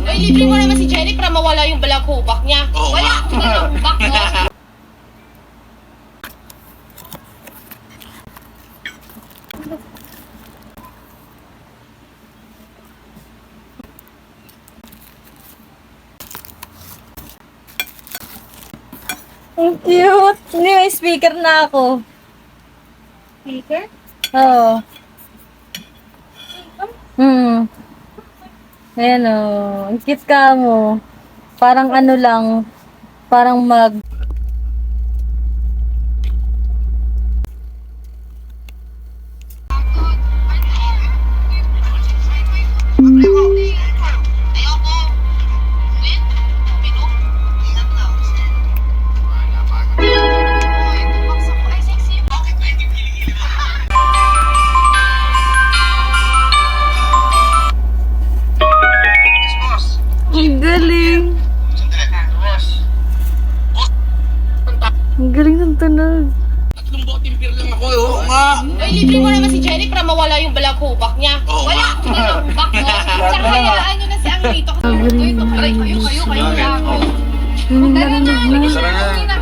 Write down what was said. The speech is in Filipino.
Ay, libre mo naman si Jenny para mawala yung balang hubak niya. Oo Wala nga. akong balang hubak, no? Ang cute! Hindi, may speaker na ako. Speaker? Oo. Ayan o. Ang cute ka mo. Parang ano lang. Parang mag... Ang galing! Ang galing ng tunog. Tatlong boteng beer lang ako. Oo nga. Ay, libre mo naman si Jenny para mawala yung balang hubak niya. Oo Wala nga. akong balang hubak, no? Tsaka hayaan nyo na si Anglito. Kayo lang. Ang galing. Tara na.